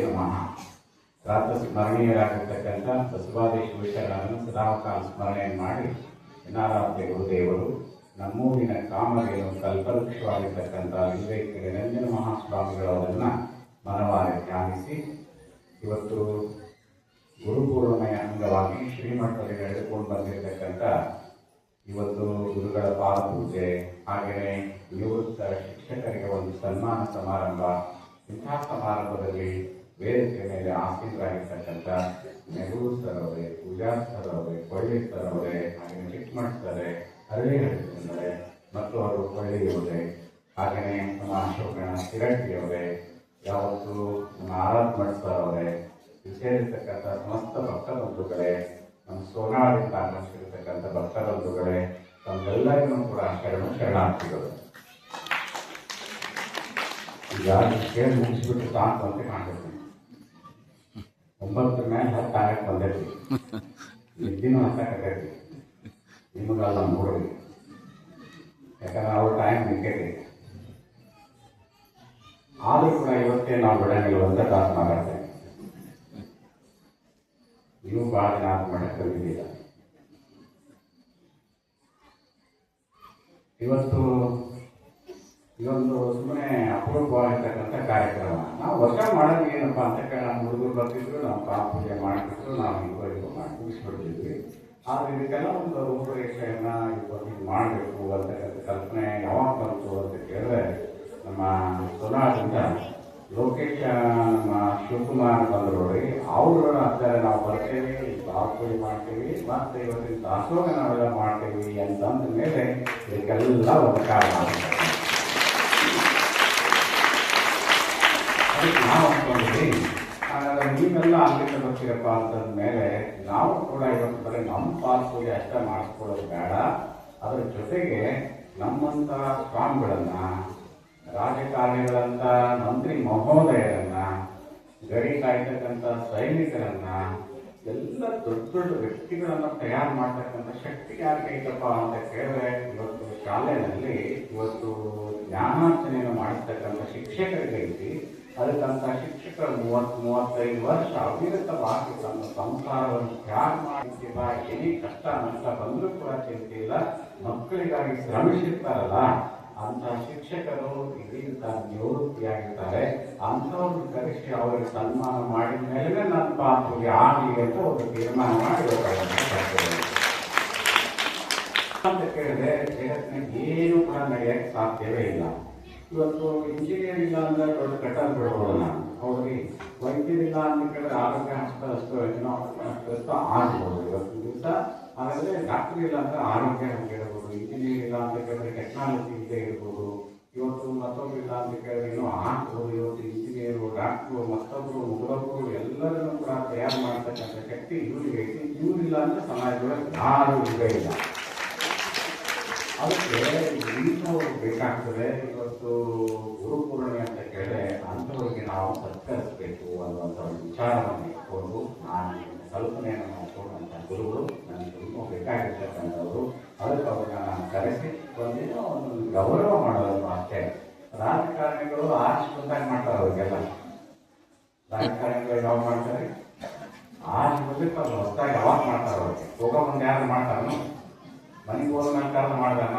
ನಮಃ. ರಾತ್ರಿ ಸ್ಮರಣೀಯರಾಗಿರ್ತಕ್ಕಂಥ ಬಸವಾದಿ ವಿಷಯಗಳನ್ನು ಸದಾಕಾಲ ಸ್ಮರಣೆಯನ್ನು ಮಾಡಿ ದಿನಾರಾತ್ರಿ ಗುರುದೇವರು ನಮ್ಮೂರಿನ ಕಾಮಧೇನು ಕಲ್ಪವೃಕ್ಷವಾಗಿರ್ತಕ್ಕಂಥ ವಿವೇಕ ನಿರಂಜನ ಮಹಾಸ್ವಾಮಿಗಳವರನ್ನು ಮನವಾರೆ ಧ್ಯಾನಿಸಿ ಇವತ್ತು ಗುರುಪೂರ್ಣಿಮೆಯ ಅಂಗವಾಗಿ ಶ್ರೀಮಠದಲ್ಲಿ ನಡೆದುಕೊಂಡು ಬಂದಿರತಕ್ಕಂಥ ಇವತ್ತು ಗುರುಗಳ ಪಾದಪೂಜೆ, ಹಾಗೆಯೇ ನಿವೃತ್ತ ಶಿಕ್ಷಕರಿಗೆ ಒಂದು ಸನ್ಮಾನ ಸಮಾರಂಭ. ಇಂತಹ ಸಮಾರಂಭದಲ್ಲಿ ವೇದಿಕೆ ಮೇಲೆ ಆಸೀನರಾಗಿರ್ತಕ್ಕಂಥ ನೆಹರು ಸರ್ ಅವರೇ, ಪೂಜಾ ಸರ್ ಅವರೇ, ಕೊಳ್ಳಿ ಸರ್ ಅವರೇ, ಹಾಗೆಯೇ ಚಿಕ್ಕಮಠ ಸರ್, ಹಳ್ಳಿ ಹಳ್ಳಿ ಮತ್ತು ಅವರು ಕೊಳ್ಳಿಯವರೇ, ಹಾಗೆಯೇ ನಮ್ಮ ಅಶೋಕಣ ಕಿರಟ್ಟಿ ಅವರೇ, ಯಾವತ್ತು ನಮ್ಮ ಆರಾಧ್ಮಠ ಸರ್ ಅವರೇ, ಸೇರಿರ್ತಕ್ಕಂಥ ಸಮಸ್ತ ಭಕ್ತ ಬಂಧುಗಳೇ, ನಮ್ಮ ಸೋನಾಳಿಂದ ಆಗಮಿಸಿರ್ತಕ್ಕಂಥ ಭಕ್ತ ಬಂಧುಗಳೇ, ತಮ್ಮೆಲ್ಲರಿಗೂ ಕೂಡ ಶರಣಾರ್ಥಿಗಳು. ಈಗ ಕೇಳಿ ಮುಗಿಸ್ಬಿಟ್ಟು ಸಾಕು ಅಂತ ಕಾಣ್ತೀನಿ. 9 ಮೇಲೆ 10 ಆಗಕ್ಕೆ ಬಂದೈತಿ, ನಿದ್ದಿನೂ ಹತ್ತಕತ್ತೈತಿ ನಿಮಗೆಲ್ಲ ನೋಡ್ರಿ. ಯಾಕಂದ್ರೆ ಅವ್ರ ಟೈಮ್ ನಿಂತೈತಿ. ಆದರೂ ಕೂಡ ಇವತ್ತೇ ನಾವು ಬಿಡಂಗಿಲ್ಲ ಅಂತ ತಾಸು ಮಾತಾಡ್ತೇವೆ. ನೀವು ಭಾಳ ದಿನ ಮಾಡಕ್ಕೆ ಕಲಿದಿಲ್ಲ. ಇವತ್ತು ಇದೊಂದು ಸುಮ್ಮನೆ ಅಪರೂಪವಾಗಿರ್ತಕ್ಕಂಥ ಕಾರ್ಯಕ್ರಮ. ನಾವು ವರ್ಷ ಮಾಡೋದು ಏನಪ್ಪ ಅಂತ ನಮ್ಮ ಹುಡುಗರು ಬರ್ತಿದ್ರು, ನಾವು ಪೂಜೆ ಮಾಡಿಬಿಟ್ರು, ನಾವು ಇವರು ಮಾಡಿ ಮುಗಿಸ್ಬಿಡ್ತಿದ್ವಿ. ಆದರೆ ಇದಕ್ಕೆಲ್ಲ ಒಂದು ರೂಪರೇಷೆಯನ್ನು ಇವತ್ತು ಮಾಡಬೇಕು ಅಂತಕ್ಕಂಥ ಕಲ್ಪನೆ ಯಾವಾಗ ಬಂತು ಅಂತ ಕೇಳಿದ್ರೆ, ನಮ್ಮ ಸೋನಾದಿಂದ ಲೋಕೇಶ್ ನಮ್ಮ ಶಿವಕುಮಾರ್ ಬಂದರು ನೋಡಿ, ಅವರು ಅಂತಾರೆ ನಾವು ಬರ್ತೇವೆ, ಪೂಜೆ ಮಾಡ್ತೀವಿ, ಮತ್ತು ಇವತ್ತಿನ ದಾಸೋಹ ನಾವೆಲ್ಲ ಮಾಡ್ತೀವಿ ಅಂತಂದ ಮೇಲೆ ಇದಕ್ಕೆಲ್ಲ ಒಂದು ಕಾರಣ. ಅದಕ್ಕೆ ನಾವು ಅಂದ್ಕೊಂಡಿದ್ವಿ, ಹಾಗಾದ್ರೆ ನೀವೆಲ್ಲ ಅಲ್ಲಿಂದ ಬರ್ತೀರಪ್ಪ ಅಂತಂದ ಮೇಲೆ ನಾವು ಕೂಡ ಇವತ್ತು ಬರೀ ನಮ್ಮ ಪೂಜೆ ಅಷ್ಟೇ ಮಾಡಿಸ್ಕೊಳ್ಳೋದು ಬೇಡ, ಅದರ ಜೊತೆಗೆ ನಮ್ಮಂಥ ಸ್ವಾಮಿಗಳನ್ನ, ರಾಜಕಾರಣಿಗಳಂತ ಮಂತ್ರಿ ಮಹೋದಯರನ್ನ, ಗಡಿ ಕಾಯ್ತಕ್ಕಂಥ ಸೈನಿಕರನ್ನ, ಎಲ್ಲ ದೊಡ್ಡ ದೊಡ್ಡ ವ್ಯಕ್ತಿಗಳನ್ನ ತಯಾರು ಮಾಡ್ತಕ್ಕಂಥ ಶಕ್ತಿ ಯಾರಿಗೈತಪ್ಪ ಅಂತ ಕೇಳಿದ್ರೆ, ಇವತ್ತು ಶಾಲೆಯಲ್ಲಿ ಇವತ್ತು ಜ್ಞಾನಾರ್ಜನೆಯನ್ನು ಮಾಡಿಸ್ತಕ್ಕಂಥ ಶಿಕ್ಷಕರಿಗೈತಿ. ಅದಕ್ಕಂಥ ಶಿಕ್ಷಕರು 30-35 ವರ್ಷ ಅವಿರತವಾಗಿ ತಮ್ಮ ಸಂಸಾರವನ್ನು ತ್ಯಾಗ ಮಾಡಿದ್ದೀವ. ಏನೇ ಕಷ್ಟ ನಷ್ಟ ಬಂದರೂ ಕೂಡ ಚಿಂತೆ ಇಲ್ಲ, ಮಕ್ಕಳಿಗಾಗಿ ಶ್ರಮಿಸಿರ್ತಾರಲ್ಲ ಅಂತ ಶಿಕ್ಷಕರು ಇದೀಗ ನಿವೃತ್ತಿಯಾಗಿರ್ತಾರೆ. ಅಂಥವ್ರನ್ನ ಕರೆಸಿ ಅವರಿಗೆ ಸನ್ಮಾನ ಮಾಡಿದ ಮೇಲೆ ನನ್ನ ಪಾತ್ರಿಗೆ ಆಗಲಿ ಅಂತ ಒಂದು ತೀರ್ಮಾನ ಮಾಡಿ ಅಂತ ಕೇಳಿದ್ರೆ ಜಗತ್ತಿನಾಗ ಏನು ಕೂಡ ನಡೆಯಕ್ಕೆ ಸಾಧ್ಯವೇ ಇಲ್ಲ. ಇವತ್ತು ಇಂಜಿನಿಯರ್ ಇಲ್ಲ ಅಂದ್ರೆ ದೊಡ್ಡ ಕಟ್ಟಡ ಬಿಡ್ಬೋದು. ನಾನು ಅವ್ರಿಗೆ ವೈದ್ಯರಿಲ್ಲ ಅಂತ ಕೇಳಿದ್ರೆ ಆರೋಗ್ಯ ಅಷ್ಟು ಆಗ್ಬೋದು ಇವತ್ತಿನ ದಿವಸ. ಹಾಗಾದ್ರೆ ಡಾಕ್ಟರ್ ಇಲ್ಲ ಅಂದ್ರೆ ಆರೋಗ್ಯ ಹಂಗೆ ಇರ್ಬೋದು, ಇಂಜಿನಿಯರ್ ಇಲ್ಲ ಅಂತ ಕೇಳಿದ್ರೆ ಟೆಕ್ನಾಲಜಿ ಇಲ್ಲದೆ ಇರ್ಬೋದು. ಇವತ್ತು ಮತ್ತೊಬ್ರು ಇಲ್ಲ ಅಂತ ಕೇಳಿದ್ರೆ ಇನ್ನೂ ಆಗ್ಬೋದು. ಇವತ್ತು ಇಂಜಿನಿಯರು, ಡಾಕ್ಟ್ರು, ಮತ್ತೊಬ್ರು, ಮುಗಳೊಬ್ಬರು ಎಲ್ಲರನ್ನೂ ಕೂಡ ತಯಾರು ಮಾಡ್ತಕ್ಕಂಥ ಶಕ್ತಿ ಇವ್ರಿಗೆ ಐತಿ. ಇವರಿಲ್ಲ ಅಂದ್ರೆ ಸಮಾಜದೊಳಗೆ ಯಾರು ಈಗ ಇಲ್ಲ. ಅದಕ್ಕೆ ಇನ್ನವರು ಬೇಕಾಗ್ತದೆ. ಇವತ್ತು ಗುರುಪೂರ್ಣಿಮೆ ಅಂತ ಕೇಳಿದ್ರೆ ಅಂಥವ್ರಿಗೆ ನಾವು ಸತ್ಕರಿಸಬೇಕು ಅನ್ನುವಂಥ ಒಂದು ವಿಚಾರವನ್ನು ಇಟ್ಕೊಂಡು ನಾನು ಕಲ್ಪನೆಯನ್ನು ಮಾಡಿಕೊಂಡಂಥ ಗುರುಗಳು ನನಗೆ ತುಂಬ ಬೇಕಾಗಿರ್ತಕ್ಕಂಥವರು. ಅದಕ್ಕೆ ಅವ್ರನ್ನ ನಾನು ಕರೆಸಿ ಒಂದಿನ ಒಂದು ಗೌರವ ಮಾಡೋದು ಅಷ್ಟೇ. ರಾಜಕಾರಣಿಗಳು ಆರ್ಚ್ ಬಂದಾಗ ಮಾಡ್ತಾರೆ. ಅವ್ರಿಗೆಲ್ಲ ರಾಜಕಾರಣಿಗಳು ಯಾವಾಗ ಮಾಡ್ತಾರೆ? ಆರ್ಚ್ ಬಂದಿಟ್ಟು ಅವ್ರು ಹೊಸದಾಗಿ ಯಾವಾಗ ಮಾಡ್ತಾರೆ? ಅವ್ರಿಗೆ ಹೋಗೋ ಮುಂದೆ ಯಾರು ಮಾಡ್ತಾರೋ ಮನೆಗೆ ಹೋದ ನಂತರ ಮಾಡಿದಾರ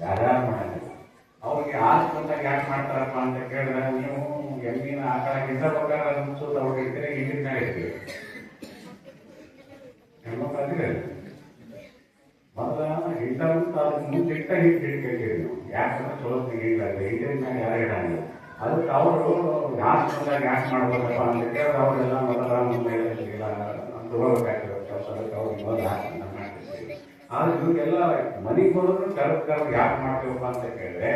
ಯಾರ್ಯಾರು ಮಾಡಿಲ್ಲ. ಅವ್ರಿಗೆ ಆರ್ಚ್ ಬಂದಾಗ ಯಾಕೆ ಮಾಡ್ತಾರಪ್ಪ ಅಂತ ಕೇಳಿದ್ರೆ, ನೀವು ಎಮ್ಮಿನ ಆಕಳ ಗಿಡ ಬೇಕಾದ್ರೆ ಮುಚ್ಚೋದು ಅವ್ರಿಗೆ ಇದ್ರೆ ಹಿಂದಿನ ಮೇಲೆ ಇರ್ತೀವಿ. ಹೆಣ್ಮಕ್ಳಂದ್ರೆ ಮೊದಲ ಹಿಡ್ಡ ಅಂತ ಅದಕ್ಕೆ ಮುಂದೆ ಇಟ್ಟ ಹಿಡ್ಕೇಳ್ತೀವಿ ನಾವು. ಯಾಕಂದ್ರೆ ಚಲೋ ಇಲ್ಲ ಹಿಂದಿನ ಮೇಲೆ ಯಾರು ಇಡಂಗಿಲ್ಲ. ಅದಕ್ಕೆ ಅವರು ಆರ್ಚ್ ಬಂದಾಗ ಯಾಕೆ ಮಾಡ್ಬೋದಪ್ಪ ಅಂತ ಕೇಳಿದ್ರೆ ಅವರೆಲ್ಲ ಮೊದಲ ಮುಂದೆ ತಗೋಬೇಕಾಗ್ತದೆ ಕೆಲಸ. ಅದಕ್ಕೆ ಅವ್ರಿಗೆ ಮೊದಲು ಮಾಡ್ತಿರ್ತೀವಿ. ಆದ್ರೆ ಇವ್ರಿಗೆಲ್ಲ ಮನೆಗೆ ಹೋದ್ರು ಕರೆದು ಯಾಕೆ ಮಾಡ್ತೀವಪ್ಪ ಅಂತ ಕೇಳಿದ್ರೆ,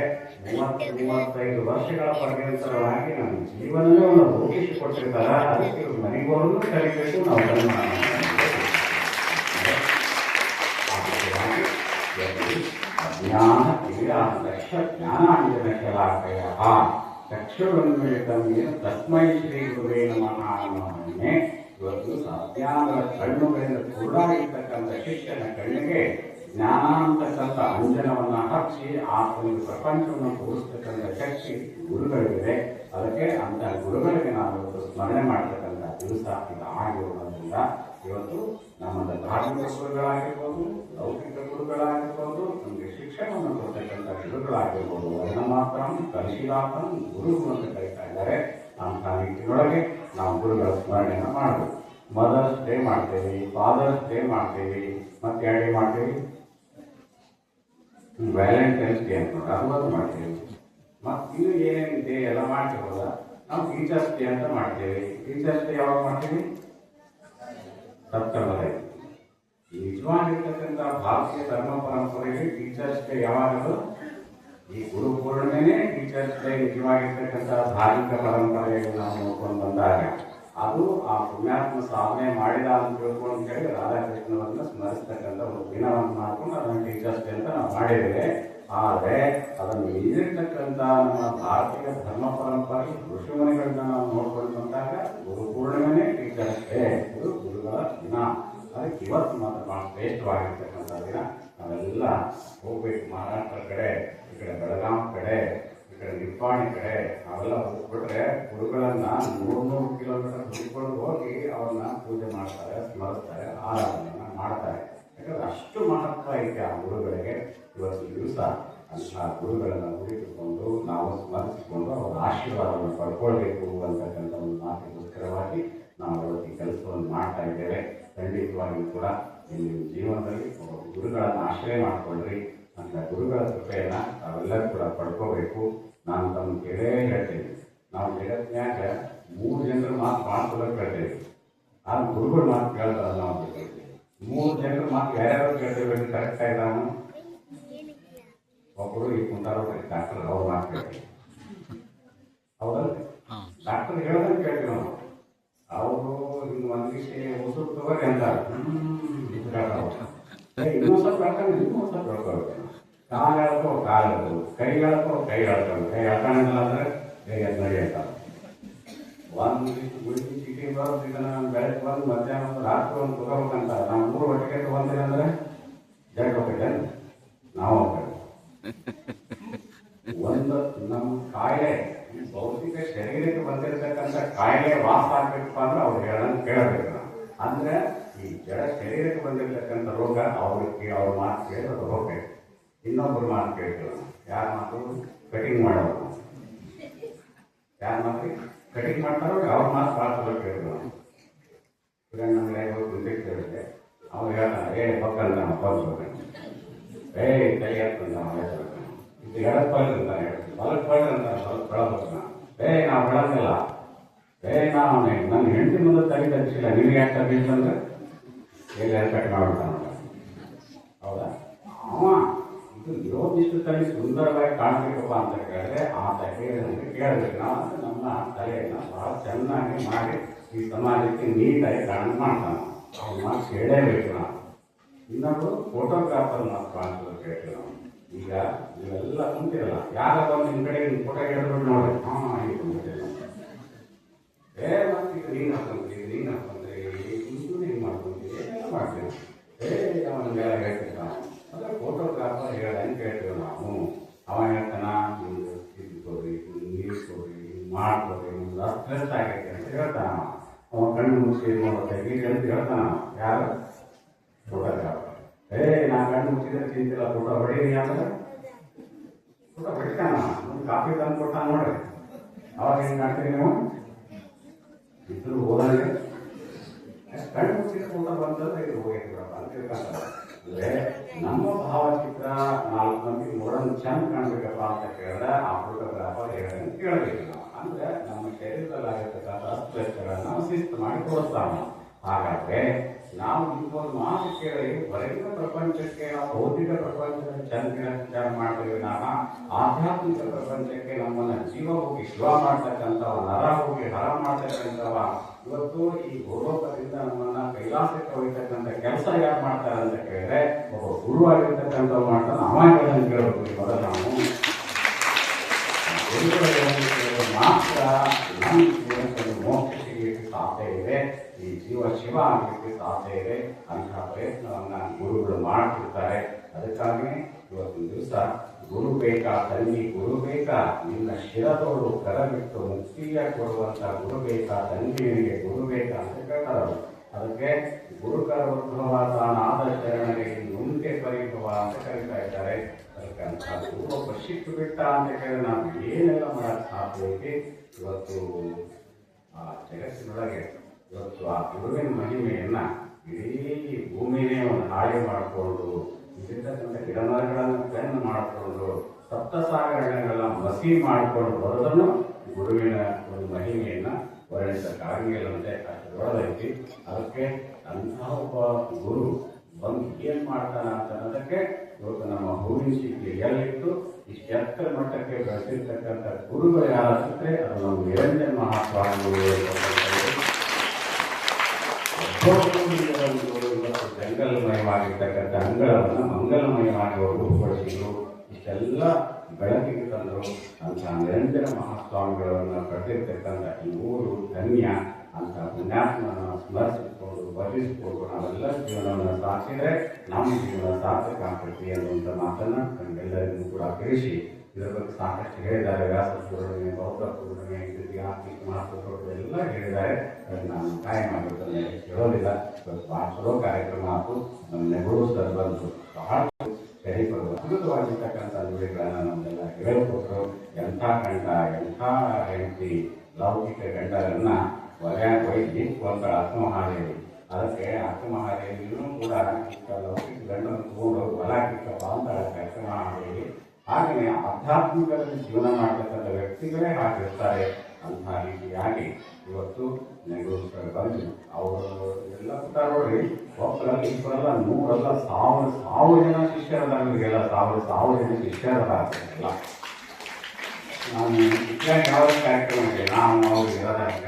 30-35 ವರ್ಷಗಳ ಪರ್ಯಂತರವಾಗಿ ನಮ್ಮ ಜೀವನವೇ ಒಂದು ರೂಪಿಸಿ ಕೊಟ್ಟಿರ್ತಾರ. ಅದಕ್ಕೆ ಇವ್ರು ಮನೆಗೆ ಹೋದ್ರು ಕರಿಬೇಕು, ನಾವು ಜ್ಞಾನ ಲಕ್ಷ ಜ್ಞಾನಾಂಜನ ಶಲಾಕಯ ಚಕ್ಷುರನ್ಮಿಳಿತಮೇನ ತಸ್ಮೈ ಶ್ರೀ ಗುರುವೇ ನಮಃ ಅನ್ನೋದನ್ನೇ ಇವತ್ತು ಅಜ್ಞಾನದ ಕಣ್ಣುಗಳಿಂದ ಕುರುಡಾಗಿರ್ತಕ್ಕಂಥ ಶಿಷ್ಯನ ಕಣ್ಣಿಗೆ ಜ್ಞಾನ ಅಂತಕ್ಕಂಥ ಅಂಜನವನ್ನು ಹಚ್ಚಿ ಆತನಿಗೆ ಪ್ರಪಂಚವನ್ನು ತೋರಿಸ್ತಕ್ಕಂಥ ಶಕ್ತಿ ಗುರುಗಳಿಗಿದೆ. ಅದಕ್ಕೆ ಅಂತ ಗುರುಗಳಿಗೆ ನಾವು ಸ್ಮರಣೆ ಮಾಡ್ತಕ್ಕಂಥ ದಿವಸ ಇದು ಆಗಿರೋದ್ರಿಂದ ಇವತ್ತು ನಮ್ಮದ ಧಾರ್ಮಿಕ ಗುರುಗಳಾಗಿರ್ಬೋದು, ಲೌಕಿಕ ಗುರುಗಳಾಗಿರ್ಬೋದು, ನಮಗೆ ಶಿಕ್ಷಣವನ್ನು ಕೊಡ್ತಕ್ಕಂಥ ಗುರುಗಳಾಗಿರ್ಬೋದು, ಅದನ್ನು ಮಾತ್ರ ಕಲಿಸಿದಾತನ ಗುರುಗಳು ಅಂತ ಕರೀತಾ ಇದ್ದಾರೆ. ಅಂತ ನಿಟ್ಟಿನೊಳಗೆ ನಾವು ಗುರುಗಳ ಸ್ಮರಣೆಯನ್ನು ಮಾಡಬೇಕು. ಮದರ್ಸ್ ಡೇ ಮಾಡ್ತೇವೆ, ಫಾದರ್ಸ್ ಡೇ ಮಾಡ್ತೇವೆ, ಮತ್ತೆ ಎರಡು ಡೇ ಮಾಡ್ತೇವೆ, ವ್ಯಾಲೆಂಟೈನ್ಸ್ ಡೇ ಅಂತ ಅದು ಮಾಡ್ತೇವೆ. ಮತ್ತು ಇನ್ನು ಏನೇನು ಡೇ ಎಲ್ಲ ಮಾಡ್ತಿರೋದ ನಾವು ಟೀಚರ್ಸ್ ಡೇ ಅಂತ ಮಾಡ್ತೇವೆ. ಟೀಚರ್ಸ್ ಡೇ ಯಾವಾಗ ಮಾಡ್ತೀವಿ? ಸೆಪ್ಟೆಂಬರ್ 5. ನಿಜವಾಗಿರ್ತಕ್ಕಂಥ ಭಾರತೀಯ ಧರ್ಮ ಪರಂಪರೆಗೆ ಟೀಚರ್ಸ್ ಡೇ ಯಾವಾಗಲೂ ಈ ಗುರು ಪೂರ್ಣಿಮೆನೇ ಟೀಚರ್ಸ್ ಡೇ ನಿಜವಾಗಿರ್ತಕ್ಕಂಥ ಧಾರ್ಮಿಕ ಪರಂಪರೆಯನ್ನು ನಾವು ನೋಡ್ಕೊಂಡು ಬಂದಾಗ ಅದು ಆ ಪುಣ್ಯಾತ್ಮ ಸಾಧನೆ ಮಾಡಿದ ಅಂತ ತಿಳ್ಕೊಂಡು ಹೇಳಿ ರಾಧಾಕೃಷ್ಣವರನ್ನ ಸ್ಮರಿಸ್ತಕ್ಕಂಥ ಒಂದು ದಿನವನ್ನು ಮಾಡ್ಕೊಂಡು ಅದನ್ನು ಟೀಚರ್ಸ್ ಡೇ ಅಂತ ನಾವು ಮಾಡಿದ್ದೇವೆ. ಆದರೆ ಅದನ್ನು ಮೀರಿರ್ತಕ್ಕಂಥ ನಮ್ಮ ಭಾರತೀಯ ಧರ್ಮ ಪರಂಪರೆ ಋಷಿಮುನಿಗಳನ್ನ ನಾವು ನೋಡ್ಕೊಂಡು ಬಂದಾಗ ಗುರು ಪೂರ್ಣಿಮೆನೇ ಟೀಚರ್ಸ್ ಡೇ, ಇದು ಗುರುಗಳ ದಿನ. ಅದಕ್ಕೆ ಇವತ್ತು ಮಾತ್ರ ಬಹಳ ಶ್ರೇಷ್ಠವಾಗಿರ್ತಕ್ಕಂಥ ದಿನ. ನಾವೆಲ್ಲ ಹೋಗ್ಬೇಕು ಮಹಾರಾಷ್ಟ್ರ ಕಡೆ, ಈ ಕಡೆ ಬೆಳಗಾಂ ಕಡೆ, ಈ ಕಡೆ ನಿಪ್ಪಾಣಿ ಕಡೆ, ನಾವೆಲ್ಲ ಹೋಗ್ಬಿಟ್ರೆ ಗುರುಗಳನ್ನ 100 ಕಿಲೋಮೀಟರ್ ಹುಡುಕೊಂಡು ಹೋಗಿ ಅವ್ರನ್ನ ಪೂಜೆ ಮಾಡ್ತಾರೆ, ಸ್ಮರಿಸ್ತಾರೆ, ಆರಾಧನೆಯನ್ನ ಮಾಡ್ತಾರೆ. ಯಾಕಂದ್ರೆ ಅಷ್ಟು ಮಹತ್ವ ಐತೆ ಆ ಗುರುಗಳಿಗೆ. ಇವತ್ತು ದಿವಸ ಅಂತಹ ಗುರುಗಳನ್ನು ಹುಡುಕಿಕೊಂಡು ನಾವು ಸ್ಮರಿಸಿಕೊಂಡು ಅವರ ಆಶೀರ್ವಾದವನ್ನು ಪಡ್ಕೊಳ್ಬೇಕು ಅಂತಕ್ಕಂಥ ಒಂದು ಮಾತಿಗೋಸ್ಕರವಾಗಿ ನಾವು ಇವತ್ತು ಈ ಕೆಲಸವನ್ನು ಮಾಡ್ತಾ ಇದ್ದೇವೆ. ಖಂಡಿತವಾಗಿಯೂ ಕೂಡ ನಿಮ್ಮ ಜೀವನದಲ್ಲಿ ಒಬ್ಬ ಗುರುಗಳನ್ನು ಆಶ್ರಯ ಮಾಡಿಕೊಂಡ್ರಿ ಅಂತ ಗುರುಗಳ ಕೃಪೆಯನ್ನು ನಾವೆಲ್ಲರೂ ಕೂಡ ಪಡ್ಕೋಬೇಕು. ನಾನು ತಮ್ಮ ಕೇಳೇ ಹೇಳ್ತೀನಿ, ನಾವು ಜಗತ್ತಿನಾಗ 3 ಜನರ ಮಾತು ಮಾಡ್ಕೊಳ್ಳೋ ಕೇಳ್ತೇವೆ, ಆದ್ರೆ ಗುರುಗಳ ಮಾತು ಕೇಳ್ತಾರೆ. ನಾವು 3 ಜನರ ಮಾತು ಯಾರ್ಯಾರು ಕೇಳ್ತೇವೆ ಕರೆಕ್ಟ್ ಆಗಿ ನಾನು ಒಬ್ಬರು ಈ ಕುಂತಾರೋ ಡಾಕ್ಟರ್ ಅವ್ರ ಮಾತು ಕೇಳ್ತೀವಿ, ಹೌದಲ್ಲ? ಡಾಕ್ಟರ್ ಹೇಳೋದನ್ನ ಕೇಳ್ತೀವಿ ನಾವು. ಅವರು ಹಿಂಗೆ ಒಂದಿಷ್ಟು ಉಸಿರು ತಗೋರಿ ಅಂತಾರೆ, ಇನ್ನೊಂದು ಸ್ವಲ್ಪ ಹೇಳ್ತಾನೆ, ಇನ್ನೊಂದು ಸ್ವಲ್ಪ ಹೇಳ್ಕೊಳ್ಬೇಕು. ಕಾಲು ಹೇಳ್ಕೋ ಕಾಲು ಹೇಳ್ಕೋ, ಕೈ ಹೇಳ್ಕೋ ಕೈ ಹೇಳ್ಕೊಂಡು, ಕೈ ಹೇಳ್ತಾನಿಲ್ಲ ಅಂದ್ರೆ ಕೈ ಅದು ನಡಿ ಅಂತಾರೆ. ಒಂದಿಷ್ಟು ಗುಡಿ ಚೀಟಿ ಬರೋದು ಇದನ್ನ ಬೆಳಗ್ಗೆ ಬಂದು ಮಧ್ಯಾಹ್ನ ರಾತ್ರಿ ಒಂದು ತಗೋಬೇಕಂತ ನಾವು 3 ಒಟ್ಟಿಗೆ ತಗೊಂತೀವಿ ಅಂದ್ರೆ ಜಗ್ ಹೋಗ್ತೈತೆ ನಾವು ಹೋಗ್ತೇವೆ. ಒಂದು ನಮ್ಮ ಕಾಯಿಲೆ ಭೌತಿಕ ಶರೀರಕ್ಕೆ ಬಂದಿರತಕ್ಕಂಥ ಕಾಯಿಲೆ ವಾಸ ಆಗ್ಬೇಕಪ್ಪ ಅಂದ್ರೆ ಅವ್ರು ಹೇಳೋದನ್ನ ಕೇಳಬೇಕು ನಾವು. ಅಂದ್ರೆ ಈ ಜಡ ಶರೀರಕ್ಕೆ ಬಂದಿರತಕ್ಕಂಥ ರೋಗ ಅವ್ರ ಮಾತು ಕೇಳಿ ಅದು ಹೋಗ್ಬೇಕು. ಇನ್ನೊಬ್ಬರು ಮಾತು ಕೇಳ್ತೀವಿ. ಯಾರ ಮಾತು? ಕಟಿಂಗ್ ಮಾಡೋರು. ಯಾರ ಮಾತು ಕಟಿಂಗ್ ಮಾಡ್ತಾರೋ ಅವ್ರ ಮಾತು ಭಾಳ ಕೇಳಿದ್ರು ನಾವು. ಈಗ ನಮ್ಗೆ ಹೇಗೆ ಕುಂತಿಗೆ ಕೇಳಿದೆ, ಅವ್ರು ಹೇಳ್ತಾನೆ ಪಕ್ಕಂತ ಬಂದ್ಬೇಕು, ಕೈ ಹಾಕ್ತಂತ ಇದು ಎಡದ ಪಲ್ಲೆ ಅಂತ ಹೇಳ್ತೀನಿ, ಬಲದ ಪಲ್ಲೆ ಅಂತ ಸ್ವಲ್ಪ ಬೆಳಬೇಕು. ನಾವು ಬೆಳಂಗಿಲ್ಲ, ನಾವು ನನ್ನ ಹೆಂಡತಿ ಮುಂದೆ ತಲೆ ತಗ್ಸಿಲ್ಲ, ನಿನಗೆ ಯಾಕೆ ತಗ್ಗಿಲ್ಲ ಎಲ್ಲಿ ಕಟ್ ಮಾಡ್ಬಿಡ್ತಾನ. ಹೌದಾ? ಅವ ಇದು ಯೋಗಿಷ್ಟು ತಲೆ ಸುಂದರವಾಗಿ ಕಾಣಬೇಕಪ್ಪ ಅಂತ ಕೇಳಿದ್ರೆ ಆತ ಹೇಳಿದಂತೆ ಕೇಳಬೇಕು. ನಾವು ನಮ್ಮ ತಲೆಯನ್ನು ಬಹಳ ಚೆನ್ನಾಗಿ ಮಾಡಿ ಈ ಸಮಾಜಕ್ಕೆ ನೀಟಾಗಿ ಕಾರಣ ಮಾಡ್ತಾನೆ. ಅವ್ರ ಮಾತು ಕೇಳೇಬೇಕು ನಾವು. ಇನ್ನೊಬ್ಬರು ಫೋಟೋಗ್ರಾಫರ್ ಮಾತು ಕಾಣಿಸೋದು ಕೇಳ್ತೀವಿ ನಾವು. ಈಗ ನೀವೆಲ್ಲ ಕುಂತಿರಲ್ಲ, ಯಾರ ಬಂದು ನಿಮ್ಮ ಕಡೆ ಫೋಟೋ ಹೇಳ್ಬಿಟ್ಟು ನೋಡಿ, ಹೀಗೆ ಕುಂತಿಲ್ಲ, ಮತ್ತೆ ಈಗ ನೀನು ಹಾಕೊಂಡ್ರಿ ಹಿಂಗೆ ಮಾಡ್ಕೊಂತೀವಿ, ಏನೆಲ್ಲ ಮಾಡ್ತೀವಿ. ಅವನಿಗೆಲ್ಲ ಹೇಳ್ತೀವಿ ನಾವು. ಅಂದ್ರೆ ಫೋಟೋಗ್ರಾಫರ್ ಹೇಳ್ದಂಗೆ ಕೇಳ್ತೀವಿ ನಾವು. ಅವ ಹೇಳ್ತಾನ, ನಿಮ್ಗೆ ಇದು ಕೊಡ್ರಿ, ನೀರು ಕೊಡ್ರಿ, ಮಾಡ್ಕೊಡ್ರಿ, ನಿಮ್ಗೆ ಸ್ಟ್ರೆಸ್ ಆಗೈತೆ ಅಂತ ಹೇಳ್ತಾನ. ಅವ ಕಣ್ಣು ಮುಚ್ಚಿ ನೋಡುತ್ತೆ ಈಗ ಅಂತ ಹೇಳ್ತಾನ. ಯಾರು? ಫೋಟೋಗ್ರಾಫರ್. ನಾ ಕಣ್ಣು ಮುಚ್ಚಿದ್ರೆ ತಿಂತಿಲ್ಲ, ಫೋಟೋ ಹೊಡೀರಿ ಅಂದ್ರೆ ಫೋಟೋ ಹೊಡಿತಾನ. ಒಂದು ಕಾಫಿ ತಂದು ಕೊಡ್ತಾನ ನೋಡ್ರಿ. ಅವಾಗ ಹೆಂಗೆ ಮಾಡ್ತೀರಿ ನೀವು? ಇದ್ರು ಹೋದಂಗೆ ಕಣ್ಣು ಮುಚ್ಚಿದ ಫೋಟೋ ಬಂದ್ರೆ ಇದು ಹೋಗಿರ್ತೀರಪ್ಪ ಅಂತ ತಿಳ್ಕೊಂತಾರೆ. ಅಂದ್ರೆ ನಮ್ಮ ಭಾವಚಿತ್ರ 4 ಮಂದಿ ನೋಡೋಣ ಚೆಂದ ಕಾಣ್ಬೇಕಪ್ಪ ಅಂತ ಕೇಳಿದ್ರೆ ಆ ಫೋಟೋಗ್ರಾಫರ್ ಹೇಳೋದನ್ನು ಕೇಳಬೇಕು ನಾವು. ಅಂದ್ರೆ ನಮ್ಮ ಶರೀರದಲ್ಲಿ ಆಗಿರ್ತಕ್ಕಂಥ ಅಸ್ವಸ್ಥಗಳನ್ನು ನಾವು ಶಿಸ್ತು ಮಾಡಿ ತೋರಿಸ್ತಾವ. ಹಾಗಾದ್ರೆ ನಾವು ಇಂಥೊಂದು ಮಾತು ಕೇಳಿ ಹೊರಗಿನ ಪ್ರಪಂಚಕ್ಕೆ, ನಾವು ಭೌತಿಕ ಪ್ರಪಂಚದಲ್ಲಿ ಚಂದ ವಿಚಾರ ಮಾಡ್ತೀವಿ. ನಾವು ಆಧ್ಯಾತ್ಮಿಕ ಪ್ರಪಂಚಕ್ಕೆ ನಮ್ಮನ್ನ ಜೀವ ಹೋಗಿ ಶಿವ ಮಾಡ್ತಕ್ಕಂಥವ, ನರ ಹೋಗಿ ಹರ ಮಾಡ್ತಕ್ಕಂಥವ, ಇವತ್ತು ಈ ಭೂಲೋಕದಿಂದ ನಮ್ಮನ್ನ ಕೈಲಾಸಕ್ಕೆ ಹೋಗ್ತಕ್ಕಂಥ ಕೆಲಸ ಯಾರು ಮಾಡ್ತಾರೆ ಅಂತ ಕೇಳಿದ್ರೆ ಒಬ್ಬ ಗುರುವಾಗಿರ್ತಕ್ಕಂಥವ್ರು ಮಾಡ್ತಾನೆ. ಅವಾಗೆಲ್ಲ ಕೇಳಬೇಕು. ಮೊದಲು ನಾವು ಮಾತ್ರ ನಮ್ಮ ಜೀವನದಲ್ಲಿ ಮೋಕ್ಷ ಸಿಗಲಿಕ್ಕೆ ಸಾಧ್ಯ ಇದೆ, ಈ ಜೀವ ಶಿವ ಆಗಲಿಕ್ಕೆ ಸಾಧ್ಯ ಇದೆ. ಅಂತಹ ಪ್ರಯತ್ನವನ್ನ ಗುರುಗಳು ಮಾಡ್ತಿರ್ತಾರೆ. ಅದಕ್ಕಾಗಿ ಇವತ್ತಿನ ದಿವಸ ಗುರು ಬೇಕಾ ತಂಗಿ ಗುರು ಬೇಕಾ, ನಿನ್ನ ಶಿರದೋಡು ಕರಬಿಟ್ಟು ಮುಕ್ತಿಯ ಕೊಡುವಂತ ಗುರು ಬೇಕಾ, ತಂಗಿಯನಿಗೆ ಗುರು ಬೇಕಾ ಅಂತ ಕೇಳ್ತಾರೆ. ಅದಕ್ಕೆ ಗುರುಕರೋದ್ಭವ ನಾದ ಶರಣರಿಗೆ ನುಂಟೆ ಪರಿಭವ ಅಂತ ಕರೀತಾ ಇದ್ದಾರೆ. ಅದಕ್ಕೆ ಅಂತ ಗುರು ಪಶಿಟ್ಟು ಬಿಟ್ಟ ಅಂತ ಕೇಳಿ ನಾವು ಏನೆಲ್ಲ ಮಾಡಕ್ಕೆ ಸಾಧ್ಯತೆ. ಇವತ್ತು ಆ ಜಗತ್ತಿನೊಳಗೆ ಇವತ್ತು ಆ ಗುರುವಿನ ಮಹಿಮೆಯನ್ನ ಇಡೀ ಭೂಮಿನೇ ಒಂದು ಹಾಳೆ ಮಾಡಿಕೊಂಡು ಇಲ್ಲಿರ್ತಕ್ಕಂಥ ಗಿಡಮರಗಳನ್ನು ಕಣ್ಣು ಮಾಡಿಕೊಂಡು ಸಪ್ತಸಾಗರಗಳನ್ನೆಲ್ಲ ಮಸಿ ಮಾಡಿಕೊಂಡು ಬರೋದನ್ನು ಗುರುವಿನ ಒಂದು ಮಹಿಮೆಯನ್ನ ವರ್ಣಿಸಕ್ಕಾಗಿಲ್ಲಂತೆ ಅಷ್ಟು ದೊಡ್ಡದೈತಿ. ಅದಕ್ಕೆ ಅಂತಹ ಒಬ್ಬ ಗುರು ಬಂದು ಏನ್ ಮಾಡ್ತಾನ ಅಂತ ಅನ್ನೋದಕ್ಕೆ ಇವತ್ತು ನಮ್ಮ ಹೂವಿನ ಶಿಕ್ಷೆ ಎಲ್ಲಿಟ್ಟು ಇಷ್ಟು ಎತ್ತರ ಮಟ್ಟಕ್ಕೆ ಬೆಳೆಸಿರ್ತಕ್ಕಂಥ ಗುರುಗಳು ಯಾರಾದ್ರೆ ಅದು ನಮ್ಮ ನಿರಂಜನ ಮಹಾಸ್ವಾಮಿಗಳು. ಜಂಗಲ್ಮಯವಾಗಿರ್ತಕ್ಕಂಥ ಅಂಗಳವನ್ನು ಮಂಗಲಮಯವಾಗಿ ಅವರು ರೂಪುಗೊಳಿಸಿದ್ರು. ಇಷ್ಟೆಲ್ಲ ಬೆಳಕಿಗೆ ತಂದರು ಅಂತ ನಿರಂಜನ ಮಹಾಸ್ವಾಮಿಗಳನ್ನು ಪಡೆದಿರ್ತಕ್ಕಂಥ ಈ ಊರು ಧನ್ಯ ಅಂತ ಪುಣ್ಯಾತ್ಮನ ಸ್ಮರಿಸಿಕೊಂಡು ವರ್ಣಿಸಿಕೊಂಡು ನಾವೆಲ್ಲ ಜೀವನವನ್ನು ಸಾಧಿಸಿದ್ರೆ ನಮ್ಮ ಜೀವನ ಸಾರ್ಥಕ ಆಗ್ತೈತಿ ಅನ್ನುವಂಥ ಮಾತನ್ನು ನಮಗೆಲ್ಲರಿಗೂ ಕೂಡ ತಿಳಿಸಿ ಇದರ ಬಗ್ಗೆ ಸಾಕಷ್ಟು ಹೇಳಿದ್ದಾರೆ. ವ್ಯಾಸ ಪೂರ್ಣಿಮೆ, ಬೌದ್ಧ ಪೂರ್ಣಿಮೆ, ಆರ್ಥಿಕ ಮಹತ್ವ ಎಲ್ಲ ಹೇಳಿದ್ದಾರೆ. ಅದನ್ನು ನಾನು ಕಾಯ ಮಾಡಬೇಕಂದ್ರೆ ಹೇಳೋದಿಲ್ಲ. ಭಾಳ ಚಲೋ ಕಾರ್ಯಕ್ರಮ ಆಯಿತು. ನಮ್ಮ ನೆಹರು ಸರ್ ಬಂದು ಬಹಳ ಸರಿಪಡುವ ಅದ್ಭುತವಾಗಿರ್ತಕ್ಕಂಥ ನುಡಿಗಳನ್ನು ನಮ್ಮೆಲ್ಲ ಹೇಳಿಕೊಟ್ರು. ಎಂಥ ಗಂಡ ಎಂಥ ಹೆಂಡತಿ ಲೌಕಿಕ ಗಂಡರನ್ನ ಹೊರಗೆ ಒಯ್ದು ಒಂದು ಆತ್ಮಹಾರೇವಿ. ಅದಕ್ಕೆ ಆತ್ಮಹಾರೇವಿಯೂ ಕೂಡ ಲೌಕಿಕ ಗಂಡನ್ನು ತಗೊಂಡು ಹೊಲ ಕಿತ್ತಪ್ಪ ಅಂತ ಆತ್ಮಹಾರೇವಿ. ಹಾಗೆಯೇ ಆಧ್ಯಾತ್ಮಿಕದಲ್ಲಿ ಜೀವನ ಮಾಡತಕ್ಕಂಥ ವ್ಯಕ್ತಿಗಳೇ ಹಾಗಿರ್ತಾರೆ. ಅಂತಹ ರೀತಿಯಾಗಿ ಇವತ್ತು ನೆಹರು ಬಂದು ಅವರು ಎಲ್ಲ ಕೂತಾರ ನೋಡ್ರಿ. ಒಬ್ಬರಲ್ಲಿ ಇಬ್ಬರಲ್ಲ, ನೂರಲ್ಲ, ಸಾವಿರ ಜನ ಶಿಷ್ಯರದಾರ. ಇವರಿಗೆಲ್ಲ ಸಾವಿರ ಜನ ಶಿಷ್ಯರದಾರ. ನಾನು ಇತ್ಯಾದಿ ಯಾವ ಕಾರ್ಯಕ್ರಮ ಇದೆ ನಾವು ಅವ್ರಿಗೆ ಇರೋದಾಗ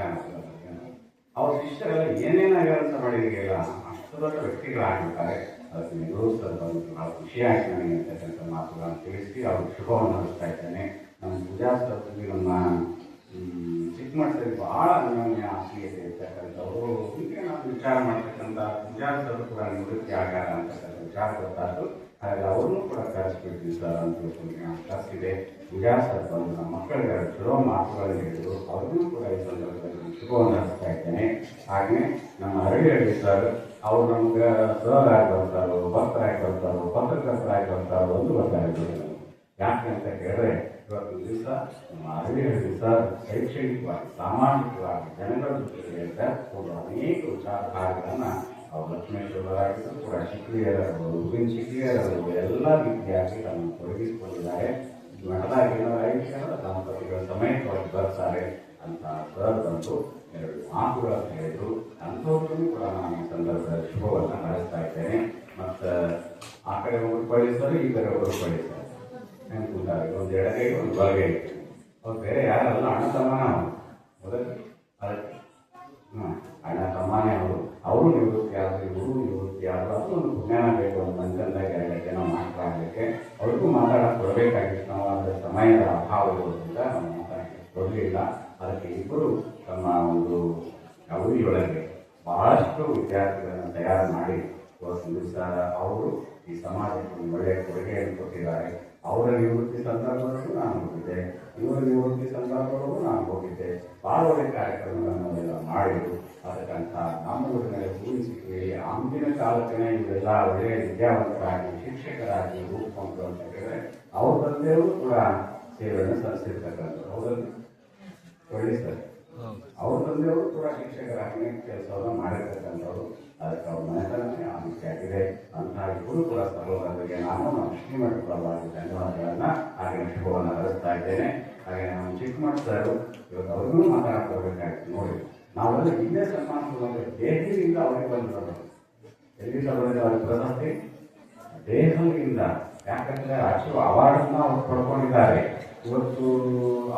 ಅವ್ರ ಶಿಷ್ಯರೆಲ್ಲ ಏನೇನಾಗಿರಂತ ಮಾಡಿದೆಯಲ್ಲ ಅಷ್ಟು ದೊಡ್ಡ ವ್ಯಕ್ತಿಗಳಾಗಿರ್ತಾರೆ. ಅದಕ್ಕೆ ನೆಹರು ಸರ್ ಬಂದು ಭಾಳ ಖುಷಿಯಾಗಿ ನನಗೆ ಅಂತಕ್ಕಂಥ ಮಾತುಗಳನ್ನು ತಿಳಿಸಿ ಅವ್ರಿಗೆ ಶುಭವನ್ನು ನಡೆಸ್ತಾ ಇದ್ದೇನೆ. ನಮ್ಮ ಪೂಜಾ ಸರಸ್ವತಿ ನಮ್ಮ ಚಿಕ್ಕಮಟ್ಟದಲ್ಲಿ ಭಾಳ ಅನ್ಯೋನ್ಯ ಆತ್ಮೀಯತೆ ಇರ್ತಕ್ಕಂಥವ್ರು. ಹೀಗೆ ನಾವು ವಿಚಾರ ಮಾಡ್ತಕ್ಕಂಥ ಪೂಜಾ ಸರ್ ಕೂಡ ನಿವೃತ್ತಿ ಆಗಾರ ಅಂತಕ್ಕಂಥ ವಿಚಾರ ಗೊತ್ತಾಯ್ತು. ಹಾಗಾಗಿ ಅವ್ರನ್ನೂ ಕೂಡ ಕರೆಸ್ಬಿಡ್ತೀವಿ ಸರ್ ಅಂತ ಕರೆಸಿದೆ. ಪೂಜಾ ಸರ್ ಬಂದು ನಮ್ಮ ಮಕ್ಕಳಿಗೆ ಚಲೋ ಮಾತುಗಳನ್ನು ಹೇಳಿದರು. ಅವ್ರಿಗೂ ಕೂಡ ಈ ಸಂದರ್ಭದಲ್ಲಿ ಶುಭವನ್ನು ನಡೆಸ್ತಾ ಇದ್ದೇನೆ. ಹಾಗೆಯೇ ನಮ್ಮ ಹರಳಿ ಸರ್ ಅವ್ರು ನಮ್ಗೆ ಸರ್ ಆಗಿ ಬರ್ತಾರೋ, ಭಕ್ತರಾಗಿ ಬರ್ತಾರೋ, ಪತ್ರಕರ್ತರಾಗಿ ಬರ್ತಾರೋ ಒಂದು ಗೊತ್ತಾಗಿಲ್ಲ. ಯಾಕೆ ಅಂತ ಕೇಳಿದ್ರೆ ಇವತ್ತು ದಿವಸ ನಮ್ಮ ಹರಳಿ ಸರ್ ಶೈಕ್ಷಣಿಕವಾಗಿ, ಸಾಮಾಜಿಕವಾಗಿ ಜನಗಳ ಜೊತೆಗೆ ಬೆರೆಸ್ಕೊಂಡು ಅನೇಕ ವಿಚಾರಧಾರೆಗಳನ್ನು ಅವ್ರು ಲಕ್ಷ್ಮೇಶ್ವರರಾಗಿದ್ದು ಕೂಡ ಶಿಕ್ರಿಯರವರು, ಹೂವಿನ ಶಿಕ್ರಿಯರವರು ಎಲ್ಲ ರೀತಿಯಾಗಿ ತಮ್ಮ ತೊಡಗಿಸಿಕೊಂಡಿದ್ದಾರೆ. ಮಠದಾಗ ಏನಾದ್ರು ಐದು ದಂಪತಿಗಳ ಸಮೇತವಾಗಿ ಬರ್ತಾರೆ ಅಂತ ಸರ್ ಬಂದು ಎರಡು ಮಾತುಗಳನ್ನು ಹೇಳಿದ್ರು. ಅಂಥವ್ರಿಗೂ ಕೂಡ ನಾನು ಈ ಸಂದರ್ಭದಲ್ಲಿ ಶುಭವನ್ನು ನಡೆಸ್ತಾ ಇದ್ದೇನೆ. ಮತ್ತು ಆ ಕಡೆ ಒಬ್ಬರು ಪಡಿಸ್ತಾರೆ, ಈ ಕಡೆ ಒಬ್ಬರು ಪಡಿಸ್ತಾರೆ. ನೆನಪಿದ್ದಾರೆ, ಒಂದು ಎಡಗೈ ಒಂದು ಬಲಗೈ. ಅವ್ರು ಬೇರೆ ಯಾರಲ್ಲ, ಅಣ್ಣ ತಮ್ಮನ ಅವರು ಮೊದಲು. ಅದಕ್ಕೆ ಅಣ್ಣ ತಮ್ಮನೇ ಅವರು ನಿವೃತ್ತಿ ಆದರು, ಇವರು ನಿವೃತ್ತಿ ಆದರು. ಅದು ಒಂದು ಪುಣ್ಯನ ಬೇಕು. ಒಂದು ಮನುಷ್ಯಂದಾಗ ಎರಡು ಜನ ಮಾತಾಡಲಿಕ್ಕೆ ಅವ್ರಿಗೂ ಮಾತಾಡಕ್ಕೆ ಕೊಡಬೇಕಾಗಿತ್ತು. ನಾವು ಅದರ ಸಮಯದ ಅಭಾವ ಇರೋದ್ರಿಂದ ನಾವು ಮಾತಾಡಕ್ಕೆ ಕೊಡಲಿಲ್ಲ. ಅದಕ್ಕೆ ಇಬ್ಬರು ತಮ್ಮ ಒಂದು ಅವಧಿಯೊಳಗೆ ಬಹಳಷ್ಟು ವಿದ್ಯಾರ್ಥಿಗಳನ್ನು ತಯಾರು ಮಾಡಿ ದಿವಸ ಅವರು ಈ ಸಮಾಜಕ್ಕೆ ಒಂದು ಒಳ್ಳೆಯ ಕೊಡುಗೆಯನ್ನು ಕೊಟ್ಟಿದ್ದಾರೆ. ಅವರ ನಿವೃತ್ತಿ ಸಂದರ್ಭದಲ್ಲೂ ನಾನು ಹೋಗಿದ್ದೆ, ಇವರ ನಿವೃತ್ತಿ ಸಂದರ್ಭದಲ್ಲೂ ನಾನು ಹೋಗಿದ್ದೆ. ಭಾಳ ಒಳ್ಳೆಯ ಕಾರ್ಯಕ್ರಮಗಳನ್ನು ಎಲ್ಲ ಮಾಡಿದರು. ಅದಕ್ಕಂಥ ನಮ್ಮ ಊರಿನಲ್ಲಿ ಊಹಿಸಿದ್ವಿ. ಅಂದಿನ ಕಾಲಕ್ಕೆ ಇವರೆಲ್ಲ ಒಳ್ಳೆಯ ವಿದ್ಯಾವಂತರಾಗಿ ಶಿಕ್ಷಕರಾಗಿ ರೂಪುಗೊಂಡು ಅಂತ ಹೇಳಿದ್ರೆ ಅವ್ರ ತಂದೆಯವರು ಕೂಡ ಸೇವೆಯನ್ನು ಸಲ್ಲಿಸಿರ್ತಕ್ಕಂಥದ್ದು. ಅವರಲ್ಲಿ ಒಳ್ಳೆ ಸರ್ ಅವ್ರ ತಂದೆಯವರು ಕೂಡ ಶಿಕ್ಷಕರಾಗಿ ಕೆಲಸವನ್ನು ಮಾಡಿರ್ತಕ್ಕಂಥವ್ರು. ಅದಕ್ಕೆ ಅವ್ರ ಮನೆತನವೇ ಆ ರೀತಿ ಆಗಿದೆ. ಅಂತಹ ಇಬ್ಬರು ಕೂಡ ಸಹೋದರರಿಗೆ ನಾನು ನಮ್ಮ ಶ್ರೀಮಠ ಪರವಾಗಿ ಧನ್ಯವಾದಗಳನ್ನು ಹಾಗೆ ಶುಭವನ್ನು ಹರಿಸ್ತಾ ಇದ್ದೇನೆ. ಹಾಗೆ ನಮ್ಮ ಚಿಕ್ಕಮಠ ಸರ್ ಇವತ್ತು ಅವ್ರಿಗೂ ಮಾತಾಡ್ಕೋಬೇಕಾಗಿತ್ತು. ನೋಡಿ, ನಾವೆಲ್ಲ ಇಲ್ಲೇ ಸನ್ಮಾನ ದೇಹದಿಂದ ಅವರಿಗೆ ಬಂದಿರೋದು. ಎಲ್ಲಿಂದ ಬಂದಿದೆ ಅವ್ರಿಗೆ ಪ್ರಶಸ್ತಿ? ದೇಹದಿಂದ. ಯಾಕಂದರೆ ಅಷ್ಟು ಅವಾರ್ಡನ್ನು ಅವ್ರು ಪಡ್ಕೊಂಡಿದ್ದಾರೆ. ಇವತ್ತು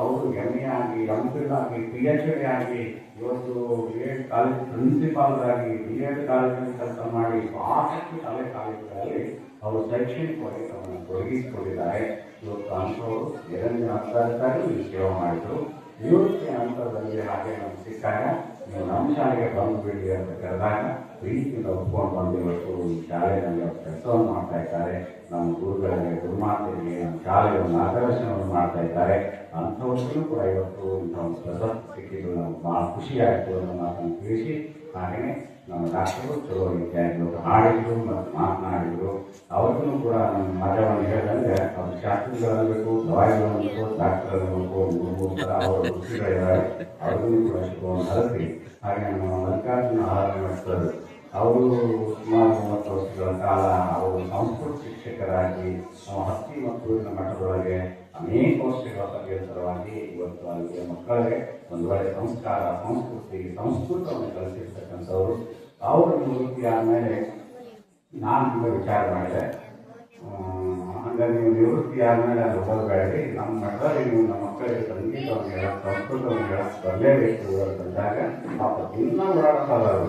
ಅವರು ಎಮ್ ಎ ಆಗಿ, ಎಂ.ಫಿಲ್ ಆಗಿ, PhD ಆಗಿ, ಇವತ್ತು B.Ed ಕಾಲೇಜ್ ಪ್ರಿನ್ಸಿಪಾಲ್ರಾಗಿ, B.Ed ಕಾಲೇಜಲ್ಲಿ ಕೆಲಸ ಮಾಡಿ ಸಾಕಷ್ಟು ಕಾಲೇಜುಗಳಲ್ಲಿ ಅವರು ಶೈಕ್ಷಣಿಕವಾಗಿ ತಮ್ಮನ್ನು ತೊಡಗಿಸಿಕೊಂಡಿದ್ದಾರೆ. ಇವತ್ತು ಅಂಥವರು ನಿರಂಜನ ಅಂತರ್ಕಾರಿ ಸೇವೆ ಮಾಡಿದರು. ನಿವೃತ್ತಿ ಹಂತದಲ್ಲಿ ಹಾಗೆ ನಮ್ಗೆ ಸಿಕ್ಕಾಗ ನೀವು ನಮ್ಮ ಶಾಲೆಗೆ ಬಂದು ಬಿಡಿ ಅಂತ ಕರೆದಾಗ ಪ್ರೀತಿಯಿಂದ ಒಪ್ಕೊಂಡು ಬಂದು ಇವತ್ತು ಈ ಶಾಲೆಯಲ್ಲಿ ಅವರು ಕೆಲಸವನ್ನು ಮಾಡ್ತಾ ಇದ್ದಾರೆ. ನಮ್ಮ ಗುರುಗಳಿಗೆ, ಗುರುಮಾತೆಗೆ, ನಮ್ಮ ಶಾಲೆಗೆ ಒಂದು ಮಾರ್ಗದರ್ಶನವನ್ನು ಮಾಡ್ತಾ ಇದ್ದಾರೆ. ಅಂಥವ್ರಿಗೂ ಕೂಡ ಇವತ್ತು ಇಂಥ ಒಂದು ಪ್ರಶಸ್ತಿ ಸಿಕ್ಕಿದ್ದು ನಮ್ಗೆ ಭಾಳ ಖುಷಿ ಆಯಿತು ಅನ್ನೋ ಮಾತನ್ನು ತಿಳಿಸಿ, ಹಾಗೆಯೇ ನಮ್ಮ ಡಾಕ್ಟರು ಚಲೋ ರೀತಿಯಾಗಿ ಹಾಡಿದ್ರು ಮತ್ತು ಮಾತನಾಡಿದರು. ಅವ್ರಿಗೂ ಕೂಡ ನಮ್ಮ ಮಜವನ್ನು ಹೇಳಿದಂಗೆ ಅವ್ರ ಶಾಸ್ತ್ರಿಗಳನ್ನಬೇಕು, ದವಾಯಿಗಳನ್ನಬೇಕು, ಡಾಕ್ಟರ್ ಅನ್ನಬೇಕು, ಮೂರು ಥರ ಅವರ ರುಚಿಗಳಿದ್ದಾರೆ. ಅವ್ರಿಗೂ ಕೂಡ ಶುಭವನ್ನು ಹರಿಸಿ, ಹಾಗೆ ನಮ್ಮ ಮಲ್ಲಿಕಾರ್ಜುನ ಆರಾಧನೆ ಮಾಡ್ತಾರೆ. ಅವರು ಸುಮಾರು 30 ವರ್ಷಗಳ ಕಾಲ ಅವರು ಸಂಸ್ಕೃತ ಶಿಕ್ಷಕರಾಗಿ ಹತ್ತಿ ಮತ್ತು ಮಠದೊಳಗೆ ಅನೇಕ ವರ್ಷಗಳ ಪರ್ಯಂತರವಾಗಿ ಇವತ್ತು ಅಲ್ಲಿಗೆ ಮಕ್ಕಳಿಗೆ ಒಂದು ಒಳ್ಳೆಯ ಸಂಸ್ಕಾರ, ಸಂಸ್ಕೃತಿ, ಸಂಸ್ಕೃತವನ್ನು ಕಲಿಸಿರ್ತಕ್ಕಂಥವ್ರು. ಅವರು ನಿವೃತ್ತಿ ಆದಮೇಲೆ ನಾನು ತುಂಬ ವಿಚಾರ ಮಾಡಿದೆ, ಹಂಗಾಗಿ ನೀವು ನಿವೃತ್ತಿ ಆದಮೇಲೆ ಅದು ಹೋಗಬೇಡಿ, ನಮ್ಮ ಮಠದಲ್ಲಿ ನೀವು ನಮ್ಮ ಮಕ್ಕಳಿಗೆ ಸಂಗೀತವನ್ನು ಹೇಳಕ್ಕೆ, ಸಂಸ್ಕೃತವನ್ನು ಹೇಳಕ್ಕೆ ಬರಲೇಬೇಕು ಅಂತಂದಾಗ ಪಾಪ ದಿನ ಓಡಾಡ್ತಾರೆ. ಅವರು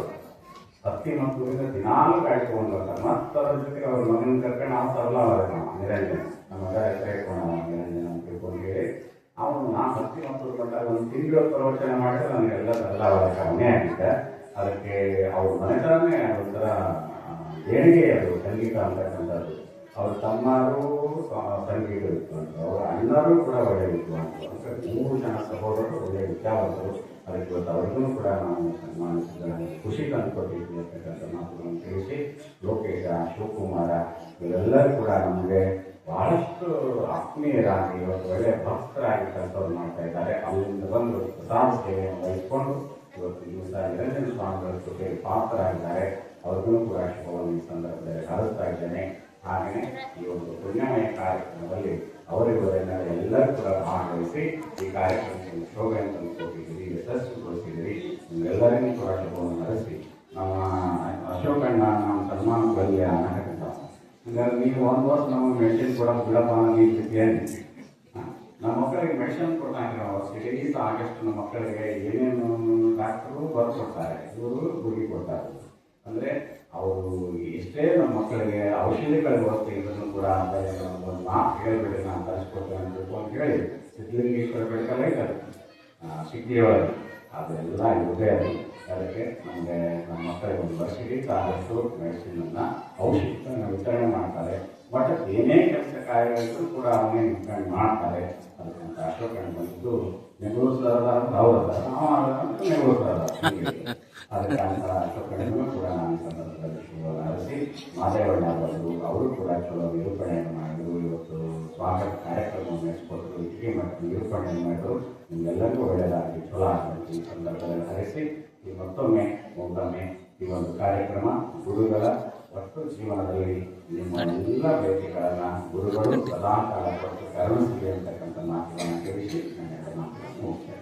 ಹತ್ತಿ ಮತ್ತು ದಿನಾಲು ಕಾಯ್ಕೊಂಡು ಬರ್ತಾರೆ. ಮತ್ತು ಅದ್ರ ಜೊತೆಗೆ ಅವ್ರ ಮಗನ ಕರ್ಕೊಂಡು ನಾವು ತರಲಾರ ನಾವು ನಿರಂಜನ ನಮ್ಮ ಮಗ ಹೆಸರು ನಿರಂಜನ ಅಂತ ತಿಳ್ಕೊಂಡು ಹೇಳಿ ಅವನು ನಾನು ಹತ್ತಿ ಮತ್ತು ಬಂದಾಗ ಒಂದು ತಿಂಗಳು ಪ್ರವಚನ ಮಾಡಿದ್ರೆ ನನಗೆಲ್ಲ ತರಲಾರ ಕಮ್ಮಿ ಆಗಿದ್ದೆ. ಅದಕ್ಕೆ ಅವ್ರ ಮನೆತನೇ ಒಂಥರ ದೇಣಿಗೆ ಅದು ಸಂಗೀತ ಅಂತಕ್ಕಂಥದ್ದು. ಅವ್ರ ತಮ್ಮರು ಸಂಗೀತ ವಿದ್ವಾಂಸರು, ಅವರ ಅಣ್ಣರು ಕೂಡ ಒಳ್ಳೆಯ ವಿದ್ವಾಂಸರು. ಅಂದರೆ 3 ಜನ ಸಹೋದರರು ಒಳ್ಳೆಯ ವಿದ್ಯಾವಂತರು. ಅದಕ್ಕೆ ಇವತ್ತು ಅವ್ರಿಗೂ ಕೂಡ ನಾವು ಸನ್ಮಾನಿಸಿದ ಖುಷಿ ತಂದುಕೊಟ್ಟಿದ್ವಿ ಅಂತಕ್ಕಂಥ ಮಾತುಗಳನ್ನು ತಿಳಿಸಿ, ಲೋಕೇಶ, ಶಿವಕುಮಾರ ಇವರೆಲ್ಲರೂ ಕೂಡ ನಮಗೆ ಬಹಳಷ್ಟು ಆತ್ಮೀಯರಾಗಿ ಇವತ್ತು ಒಳ್ಳೆಯ ಭಕ್ತರಾಗಿ ಕೆಲಸವನ್ನು ಮಾಡ್ತಾ ಇದ್ದಾರೆ. ಅಲ್ಲಿಂದ ಬಂದು ಪ್ರಸಾದ ಸೇವೆಯನ್ನು ವಹಿಸಿಕೊಂಡು ಇವತ್ತು ದಿವಸ ನಿರಂಜನ ಸ್ವಾಮಿಗಳ ಜೊತೆಗೆ ಪಾತ್ರರಾಗಿದ್ದಾರೆ. ಅವ್ರಿಗೂ ಕೂಡ ಶುಭವನ್ನು ಈ ಸಂದರ್ಭದಲ್ಲಿ ಹಾರಸ್ತಾ ಇದ್ದೇನೆ. ಹಾಗೆಯೇ ಈ ಒಂದು ಪುಣ್ಯಮಯ ಕಾರ್ಯಕ್ರಮದಲ್ಲಿ ಅವರಿವರೆಲ್ಲ ಎಲ್ಲರೂ ಕೂಡ ಭಾಗವಹಿಸಿ ಈ ಕಾರ್ಯಕ್ರಮಕ್ಕೆ ಶೋಭೆಯನ್ನು ತಂದುಕೊಟ್ಟಿದ್ದೀರಿ, ಯಶಸ್ವಿಗೊಳಿಸಿದ್ದೀರಿ. ನಿಮ್ಮೆಲ್ಲರಿಗೂ ಕೂಡ ಶುಭವನ್ನು ನಡೆಸಿ ನಮ್ಮ ಅಶೋಕಣ್ಣ ನಮ್ಮ ಸನ್ಮಾನದಲ್ಲಿ ಅನ್ನಕಂತ ಹೀಗಾಗಿ ನೀವು ಒಂದು ವರ್ಷ ನಮಗೆ ಮೆಡಿಸಿನ್ ಕೊಡೋದು ಬಿಡಪ್ಪ ಅನ್ನೋದು ಈ ರೀತಿ ಏನಿದೆ. ನಮ್ಮ ಮಕ್ಕಳಿಗೆ ಮೆಡಿಸಿನ್ ಕೊಡ್ತಾರೆ ನಾವು ವರ್ಷಕ್ಕೆ. ಆಗಸ್ಟ್ ನಮ್ಮ ಮಕ್ಕಳಿಗೆ ಏನೇನು ಡಾಕ್ಟರು ಬರ್ಕೊಡ್ತಾರೆ, ಇವರು ಗುರಿ ಕೊಡ್ತಾರೆ. ಅಂದರೆ ಅವರು ಎಷ್ಟೇ ನಮ್ಮ ಮಕ್ಕಳಿಗೆ ಔಷಧಿಗಳಿಗೆ ವ್ಯವಸ್ಥೆ ಇದ್ರೂ ಕೂಡ ಅಂದರೆ ಒಂದು ಮಾತು ಹೇಳ್ಬಿಡಿ, ನಾನು ಕಳಿಸ್ಕೊಡ್ತೇನೆ ಅಂತ ಹೇಳಿ ಸಿದ್ಧಲಿಂಗೇಶ್ವರ ಬೆಳಕಲ್ಲ ಇದ್ದಾರೆ ಸಿದ್ಧಿಯೊಳಗೆ ಅದೆಲ್ಲ ಇರುತ್ತೆ. ಅದಕ್ಕೆ ನಮಗೆ ನಮ್ಮ ಮಕ್ಕಳಿಗೆ ಒಂದು ವರ್ಷಕ್ಕೆ ಆದಷ್ಟು ಮೆಡಿಸಿನನ್ನು ಔಷಧಿಯನ್ನು ವಿತರಣೆ ಮಾಡ್ತಾರೆ. ಬಟ್ ಏನೇ ಕೆಲಸ ಕಾರ್ಯಗಳಿಗೂ ಕೂಡ ಅವನೇ ವಿತರಣೆ ಮಾಡ್ತಾರೆ. ಅದಕ್ಕಂತ ಅಶೋಕಣ್ಣ ಬಂದು ನೆಗೋಸ್ತಾರ ಅವರದ ನೆಗೋಸ್ತಾರ ಅದಕ್ಕೆ ಅಂತ ಅಶೋಕಣ್ಣೂ ಕೂಡ ನಾನು ಸಂದರ್ಭದಲ್ಲಿ ಶುಭವನ್ನು ಹರಿಸಿ ಮಾದೇವಣ್ಣ ಬಂದರು. ಅವರು ಕೂಡ ಚಲೋ ನಿರೂಪಣೆಯನ್ನು ಮಾಡಿದರು. ಇವತ್ತು ಸ್ವಾಗತ ಕಾರ್ಯಕ್ರಮವನ್ನು ನಡೆಸಿಕೊಟ್ಟರು, ಇಟ್ಟಿಗೆ ಮತ್ತು ನಿರೂಪಣೆಯನ್ನು ಮಾಡಿದರು. ನಿಮ್ಗೆಲ್ಲರಿಗೂ ಒಳ್ಳೆಯದಾಗಿ ಚಲೋ ಆಗಬೇಕು ಈ ಸಂದರ್ಭದಲ್ಲಿ ಹರಿಸಿ ಈ ಮತ್ತೊಮ್ಮೆ ಈ ಒಂದು ಕಾರ್ಯಕ್ರಮ ಗುರುಗಳ ಒಟ್ಟು ಜೀವನದಲ್ಲಿ ನಿಮ್ಮ ಎಲ್ಲ ಬೇಡಿಕೆಗಳನ್ನು ಗುರುಗಳು ಸದಾ ಕಾಲ ಕೊಟ್ಟು ಕರುಣಿಸಲಿ ಅಂತಕ್ಕಂಥ ಮಾತುಗಳನ್ನು ತಿಳಿಸಿ ನನ್ನ ಮಾತುಗಳನ್ನು ಮುಖ್ಯ